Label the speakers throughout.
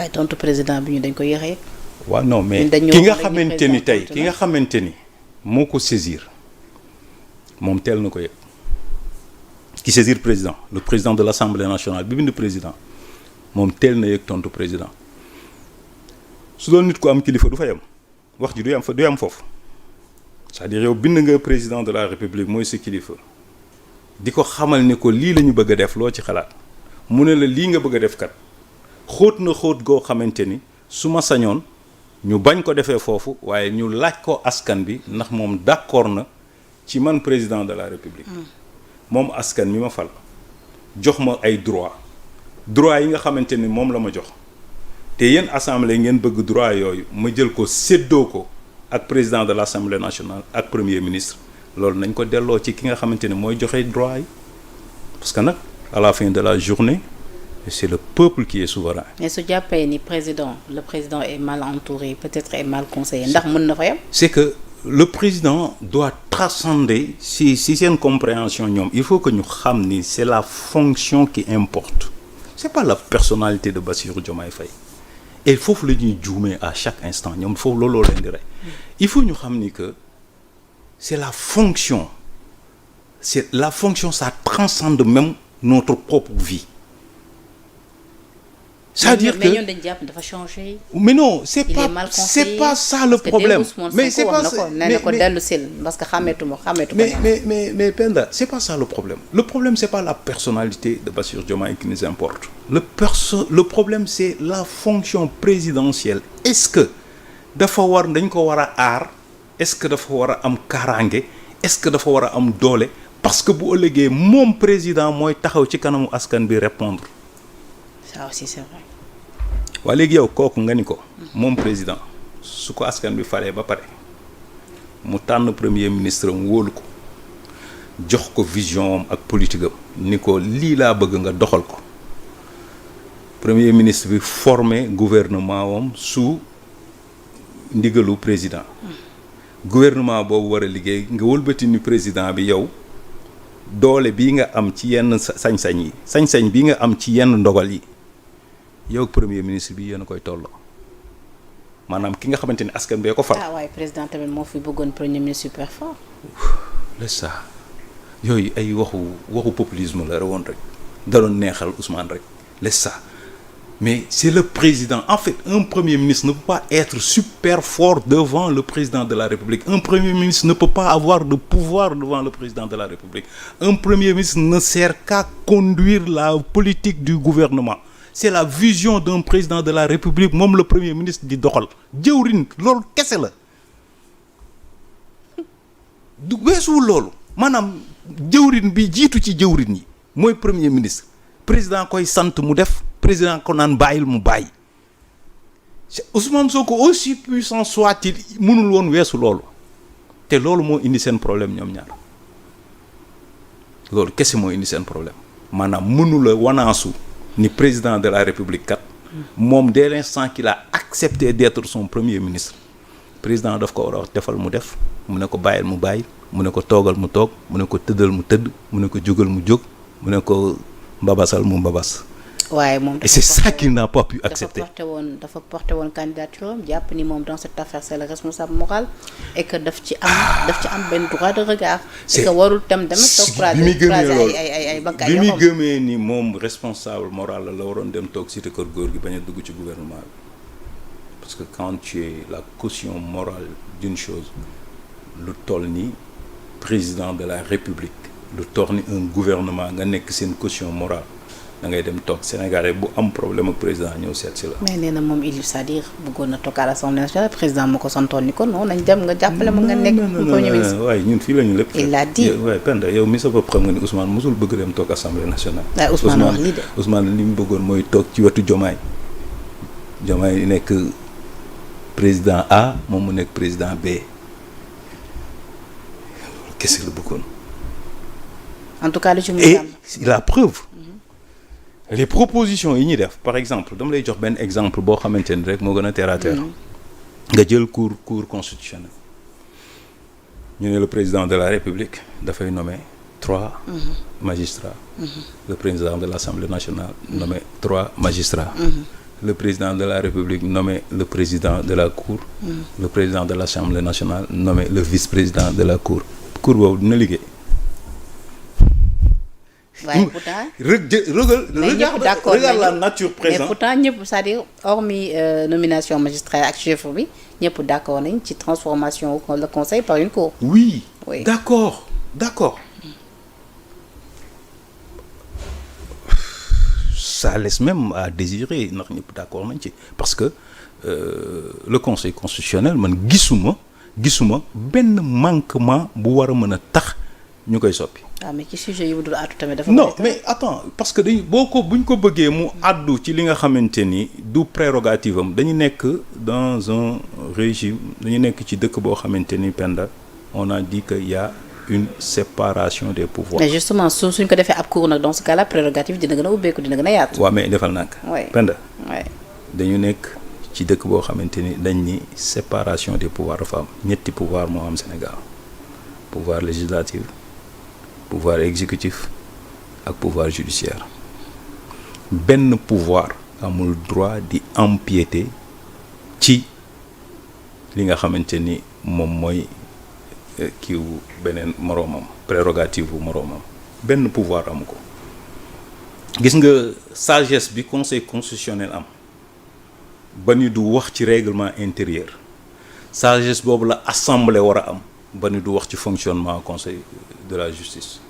Speaker 1: waaye tontu président bi ñu dañ ko yéexee.
Speaker 2: waaw non mais ki nga xamante ni tey ki nga xamante ni moo ko saisir moom teel na ko yëg ki saisir président le président de l'Assemblée nationale bi bind président moom teel na yëg tontu président su doon nit ku am kilifa du fa yem wax ji du yem foofu c'est-à-dire yow bind nga président de la République mooy sa kilifa di ko xamal ni ko lii la ñu bëgg a def loo ci xalaat mu ne la lii nga bëgg a def kat xóot na xóot goo xamante ni su ma sañoon ñu bañ ko defee foofu waaye ñu laaj ko askan bi ndax moom d'accord na ci man président de la République moom askan mi ma fal jox ma ay droit yi nga xamante ni moom la ma jox te yéen assemblée ngeen bëgg droit yooyu ma jël ko séddoo ko ak président de l'Assemblée nationale ak premier ministre loolu nañ ko delloo ci ki nga xamante ni mooy joxe droit yi parce que nag à la fin de la journée c'est le peuple qui est souverain.
Speaker 1: mais su jàppee ni le président est mal entouré peut-être est mal conseillé ndax mën na fa yam.
Speaker 2: c'est que le président doit transcender si seen compréhension ñoom il faut que ñu xam ni c'est la fonction qui importe c'est pas la personnalité de Bassirou Diomaye Faye et foofu la ñuy juumee à chaque instant ñoom foofu looloo leen di rey il faut ñu xam ni que c'est la fonction ça transcende même notre propre vie. C'est-à-dire que
Speaker 1: ñoom dañu jàpp dafa changer.
Speaker 2: mais non c'est pas ça le problème.
Speaker 1: mais c'est pas ça nee na ko dellu sil parce que xàmmeetu ko.
Speaker 2: mais Penda c'est pas ça le problème. Le problème c'est pas la personnalité de Bassirou Diomaye qui nous importe. Le problème c'est la fonction présidentielle. Est-ce que dañ ko war a aar est-ce que dafa war a am kaaraange est-ce que dafa war a am doole parce que bu ëllëgee moom président mooy taxaw ci kanamu askan bi répondre.
Speaker 1: ça aussi c'est vrai.
Speaker 2: waa léegi yow kooku nga ni ko moom président su ko askan bi falee ba pare mu tànn premier ministre am wóolu ko jox ko vision am ak politique am ni ko lii laa bëgg nga doxal ko premier ministre bi formé gouvernement am sous ndigalu président gouvernement boobu war a liggéey nga wëlbati ni président bi yow doole bii nga am ci yenn sañ-sañ bi nga am ci yenn ndogal yi yow premier ministre bi yéen a koy tolloo maanaam ki nga xamante ni askan bee ko fal.
Speaker 1: waaye président tamit moo fi bëggoon premier ministre super fort.
Speaker 2: laisse ça yooyu ay waxu populisme la woon rek da doon neexal Ousmane rek laisse ça mais c'est le président en fait un premier ministre ne peut pas être super fort devant le président de la République un premier ministre ne peut pas avoir de pouvoir devant le président de la République un premier ministre ne sert qu'à conduire la politique du gouvernement. C'est la vision d'un président de la République moom le premier ministre di doxal jëwriñ loolu kese la du weesuwul loolu maanaam jëwriñ bi jiitu ci jëwriñ yi mooy premier ministre président koy sant mu def président ko naan bàyyil mu bàyyi Ousmane Sonko aussi puissant soit-il mënul woon weesu loolu te loolu moo indi seen problème ñoom ñaar loolu kese moo indi seen problème maanaam mënula wanaasu ni président de la République kat moom dès l'instant qu'il a accepté d'être son premier ministre président daf ko war a defal mu def mu ne ko bàyyil mu bàyyi mu ne ko toogal mu toog mu ne ko tëddal mu tëdd mu ne ko jógal mu jóg mu ne ko mbabasal mu mbabas.
Speaker 1: waaye moom
Speaker 2: et c'est ça qu'il n'a pas pu accepter.
Speaker 1: dafa porté woon candidature jàpp ni moom dans cette affaire c'est le responsable moral et que daf ci am benn droit de regard. et que warul tam demee toog croiser ay bakkaay
Speaker 2: bi muy gëmee ni moom responsable moral la waroon dem toog cité kër góor gi bañ a dugg ci gouvernement bi parce que quand tu es la caution morale d'une chose lu toll ni président de la République lu toll ni un gouvernement nga nekk seen caution morale. da ngay dem toog Sénégalais bu am problème ak président ñëw seet si la.
Speaker 1: mais nee na moom c'est-à-dire bëggoon na toog à l'Assemblée nationale président moo ko santoon ni ko non nañ dem nga jàppale ma nga nekk. premier ministre
Speaker 2: waaye ñun fii la ñu lépp.
Speaker 1: il l'a dit
Speaker 2: waaye Penda yow mi sa bopp xam nga ni Ousmane mosul bëgg dem toog Assemblée nationale.
Speaker 1: waaye Ousmane wax lii de.
Speaker 2: Ousmane li mu bëggoon mooy toog ci wetu Diomaye nekk président A moom mu nekk président B kese la bëggoon.
Speaker 1: en tout cas lu ci mu
Speaker 2: et la preuve. les propositions yi ñuy def par exemple dama lay jox benn exemple boo xamante ni rek moo gën a terre à terre nga jël cour constitutionnel ñu ne le président de la République dafay nommer 3 magistrats le président de l'Assemblée nationale nommer 3 magistrats le président de la République nommait le président de la Cour. Le président de l'Assemblée nationale nommait le vice-président de la Cour. Cour boobu dina liggéey.
Speaker 1: waaye pourtant
Speaker 2: regarde la nature présente.
Speaker 1: mais pourtant ñëpp c'est-à-dire hormis nomination magistrat ak chef bi ñëpp d'accord nañ ci transformation le conseil par une cour.
Speaker 2: oui
Speaker 1: oui
Speaker 2: d'accord. Ça laisse même à désirer ndax ñëpp d'accord nañ ci parce que le conseil constitutionnel man gisuma benn manquement bu war a mën a tax ñu koy soppi.
Speaker 1: waaw mais ci sujet yi mu dul àddu tamit dafa.
Speaker 2: non mais attends parce que buñ ko bëggee mu àddu ci li nga xamante ni du prérogative am dañu nekk dans un régime dañu nekk ci dëkk boo xamante ni Penda on a dit que y a une séparation des pouvoirs.
Speaker 1: mais justement suñ ko defee ab cours nag dans ce cas là prérogative dina gën a ubbeeku dina gën a yaatu.
Speaker 2: waaw mais defal nag. Penda.
Speaker 1: oui
Speaker 2: dañu nekk ci dëkk boo xamante ni dañ ni séparation des pouvoirs dafa am ñetti pouvoir moo am Sénégal pouvoir législatif pouvoir exécutif ak pouvoir judiciaire benn pouvoir amul droit di empiéter ci li nga xamante ni moom mooy kiiwu beneen moroomam prérogative bu moroomam benn pouvoir amu ko gis nga sagesse bi conseil constitutionnel am ba ni du wax ci règlement intérieur sagesse boobu la assemblée war a am ba ni du wax ci fonctionnement conseil de la justice.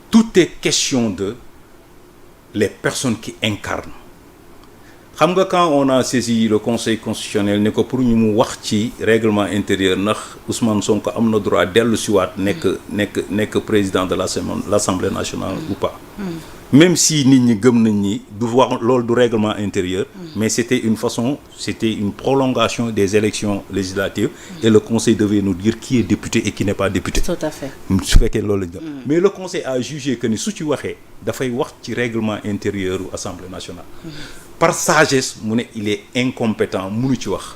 Speaker 2: Tout est question de les personnes qui incarnent xam nga quand on a saisi le conseil constitutionnel ne ko pour ñu mu wax ci règlement intérieur ndax Ousmane Sonko am na droit dellu siwaat nekk président de l'Assemblée nationale ou pas. Même si nit ñi gëm nañ ni du wax loolu du règlement intérieur. Mais c'était une prolongation des élections législatives. Et le conseil devait nous dire qui est député et qui n'est pas député.
Speaker 1: Tout à fait.
Speaker 2: su fekkee loolu la mais le conseil a jugé que ni su ci waxee dafay wax ci règlement intérieur u Assemblée nationale. Par sagesse mu ne il est incompétent mënu ci wax.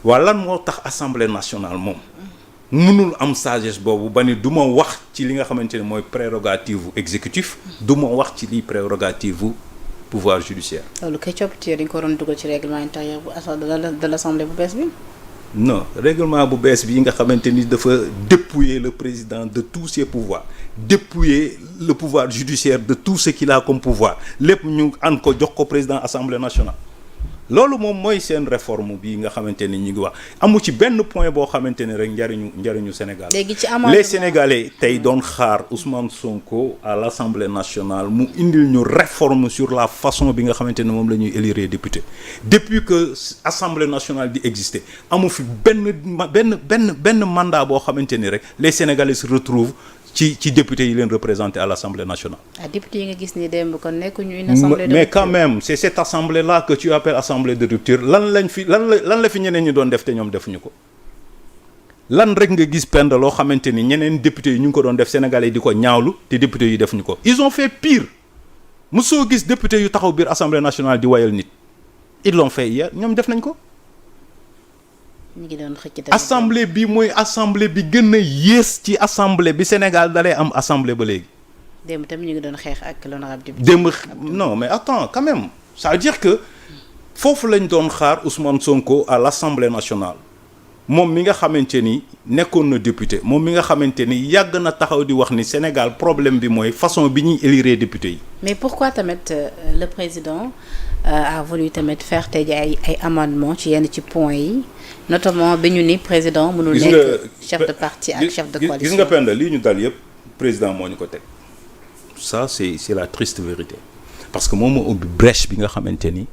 Speaker 2: waa lan moo tax Assemblée nationale moom. mënul am sagesse boobu ba ni du ma wax ci li nga xamante ne mooy prérogative exécutif du ma wax ci li prérogative pouvoir judiciaire.
Speaker 1: loolu kay coppite dañ ko doon dugal ci règlement intérieur bu de l'Assemblée bu bees bi.
Speaker 2: non règlement bu bees bi nga xamante ni dafa dépouiller le président de tous ses pouvoirs dépouiller le pouvoir judiciaire de tout ce qu'il a comme pouvoir lépp ñu an ko jox ko président Assemblée nationale. loolu moom mooy seen réforme bi nga xamante ni ñu ngi wax amu ci benn point boo xamante ne rek njariñu Sénégal.
Speaker 1: léegi ci
Speaker 2: les Sénégalais tey doon xaar Ousmane Sonko à l'Assemblée nationale mu indil ñu réforme sur la façon bi nga xamante ne moom la ñuy élire député depuis que Assemblée nationale di exister amu fi benn mandat boo xamante ni rek les Sénégalais se retrouvent ci député yi leen représenté à l'Assemblée nationale.
Speaker 1: député yi nga gis ni démb kon nekkuñu une assemblée de
Speaker 2: mais quand même c'est cette assemblée là que tu appelles assemblée de rupture lan la fi ñeneen ñi doon def te ñoom defuñu ko lan rek nga gis pend loo xamante ni ñeneen député yi ñu ngi ko doon def Sénégalais yi di ko ñaawlu te député yi defuñu ko ils ont fait pire mosoo gis député yu taxaw biir Assemblée nationale di wayal nit ils l'ont fait hier ñoom def nañ ko. assemblée bi mooy assemblée bi gën a yées ci assemblée bi Sénégal dalee am assemblée ba léegi.
Speaker 1: démb tamit ñu ngi doon xeex ak l'honorable député.
Speaker 2: démb non mais attends quand même ça veut dire que foofu lañ doon xaar Ousmane Sonko à l'Assemblée nationale moom mi nga xamante ni nekkoon na député moom mi nga xamante ni yàgg na taxaw di wax ni Sénégal problème bi mooy façon bi ñuy élire député yi.
Speaker 1: mais pourquoi tamit le président a voulu tamit faire tey ay amendements ci yenn ci points yi. notamment bi ñu ni président mënul nekk chef de parti ak chef de coalition.
Speaker 2: gis nga Penda lii ñu dal yëpp président moo ñu ko teg ça c'est la triste vérité parce que moom moo ubbi brèche bi nga xamante ni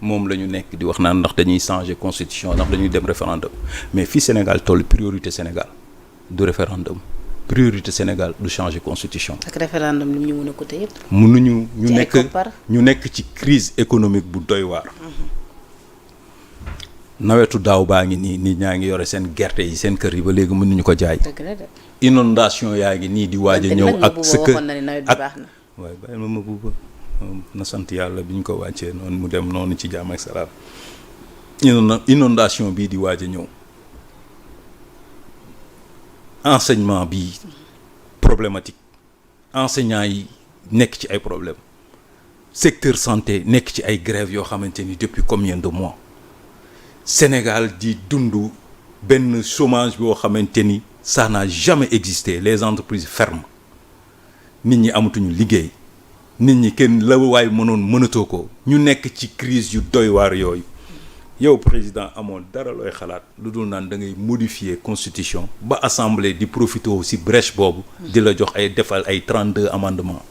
Speaker 2: moom la ñu nekk di wax naan ndax dañuy changer constitution ndax dañuy dem référendum mais fii Sénégal toll priorité Sénégal du référendum priorité Sénégal du changer constitution.
Speaker 1: ak référendum li mu ñu mën a coûter yëpp.
Speaker 2: mënuñu ñu nekk ci crise économique bu doy waar. nawetu daaw baa ngi nii nit ñaa ngi yore seen gerte yi seen kër yi ba léegi mënuñu ko jaay. inondation yaa ngi nii di waaj a ñëw ak sa kër ak waaye bàyyi ma buuba na sant yàlla bi ñu ko wàccee noonu mu dem noonu ci jàmm ak salaam inondation bii di waaj a ñëw enseignement bi problématique enseignants yi nekk ci ay problème secteur santé nekk ci ay grèves yoo xamante ni depuis combien de mois Sénégal di dund benn chômage boo xamante ni ça n'a jamais existé les entreprises ferment nit ñi amatuñu liggéey nit ñi kenn la waay mënatoo ko ñu nekk ci crise yu doy waar yooyu yow président amoon dara looy xalaat lu dul naan da ngay modifier constitution ba assemblée di profiter aussi brèche boobu di la jox ay defal ay 32 amendements